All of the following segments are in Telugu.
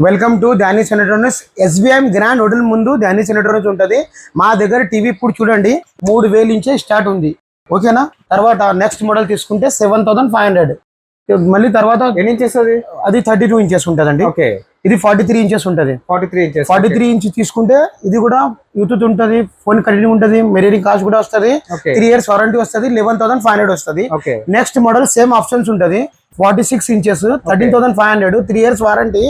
వెల్కమ్ టు డానిస్ ఎలక్ట్రానిక్స్. ఎస్బిఎం గ్రాండ్ హోటల్ ముందు డానిస్ ఎలక్ట్రానిక్స్ ఉంటుంది. మా దగ్గర టీవీ ఇప్పుడు చూడండి 3000 నుంచే స్టార్ట్ ఉంది. ఓకేనా? తర్వాత నెక్స్ట్ మోడల్ తీసుకుంటే 7500. మళ్ళీ తర్వాత ఎన్ని ఇంచెస్ అది 32 ఇంచెస్ ఉంటుందండి. ఓకే, ఇది 43 ఇంచెస్ ఉంటుంది. 43 ఇంచ్ తీసుకుంటే ఇది కూడా యూట్యూబ్ ఉంటుంది, ఫోన్ కనెక్టింగ్ ఉంటుంది, మెరీరింగ్ కాస్ట్ కూడా వస్తుంది, 3 years వారంటీ వస్తుంది, 11,500 వస్తుంది. నెక్స్ట్ మోడల్ సేమ్ ఆప్షన్స్ ఉంటుంది, 46 ఇంచెస్ 13,500, 3 years వారంటీ.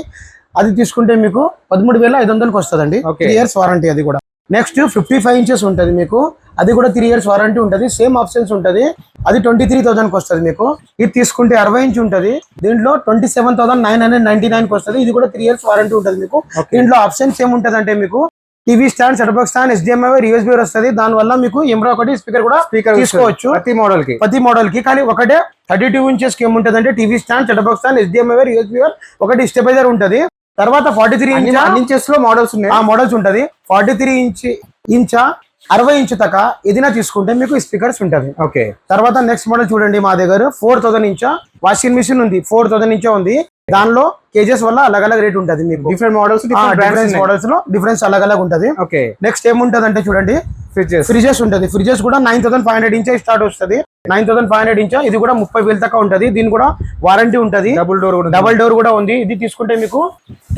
అది తీసుకుంటే మీకు 13,500కి వస్తుందండి. 3 years వారంటీ అది కూడా. నెక్స్ట్ 55 ఇంచెస్ ఉంటుంది మీకు, అది కూడా 3 years వారంటీ ఉంటుంది, సేమ్ ఆప్షన్స్ ఉంటుంది, అది 23,000కి వస్తుంది మీకు. ఇది తీసుకుంటే 60 ఇంచ్ ఉంటుంది, దీంట్లో 27,999కి వస్తుంది, ఇది కూడా 3 years వారంటీ ఉంటుంది మీకు. దీంట్లో ఆప్షన్స్ ఏముంటుంది అంటే మీకు TV stand, set box stand, HDMI USB వస్తుంది. దాని వల్ల మీకు ఎమ్రా ఒకటి స్పీకర్ కూడా తీసుకోవచ్చు ప్రతి మోడల్ కి. కానీ ఒకటే 32 ఇంచెస్ కి ఏముంటది అంటే TV stand, set box stand, HDMI USB ఒకటి స్టెబైజర్ ఉంటుంది. తర్వాత 43 ఇంచెస్ లో మోడల్స్ ఉన్నాయి, ఆ మోడల్స్ ఉంటది. 43 ఇంచ్ 60 ఇంచ్ దాకా ఏదైనా తీసుకుంటే మీకు స్పీకర్స్ ఉంటది. ఓకే, తర్వాత నెక్స్ట్ మోడల్ చూడండి, మా దగ్గర 4000 ఇంచ్ వాషింగ్ మిషన్ ఉంది, 4000 ఇంచ్ ఉంది. దానిలో కేజెస్ వల్ల అలగ్ రేట్ ఉంటుంది మీకు. డిఫరెంట్ మోడల్స్ లో డిఫరెన్స్ అలగ్ ఉంటది. ఓకే, నెక్స్ట్ ఏముంటది అంటే చూడండి, ఫ్రిడ్జెస్ ఉంటుంది. ఫ్రిడ్జెస్ కూడా 9500 ఇంచ్ స్టార్ట్ వస్తుంది, 9500 ఇంచ్. ఇది కూడా 30,000 దాకా ఉంటుంది. దీని కూడా వారంటీ ఉంటుంది, డబుల్ డోర్ కూడా ఉంది. ఇది తీసుకుంటే మీకు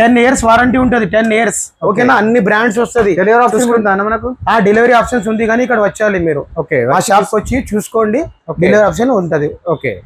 10 years వారంటీ ఉంటుంది, 10 years. ఓకేనా? అన్ని బ్రాండ్స్ వస్తుంది. డెలివరీ ఆప్షన్స్ ఉంది, కానీ ఇక్కడ వచ్చేయాలి మీరు. ఓకే, ఆ షాప్ వచ్చి చూసుకోండి, డెలివరీ ఆప్షన్ ఉంటుంది. ఓకే.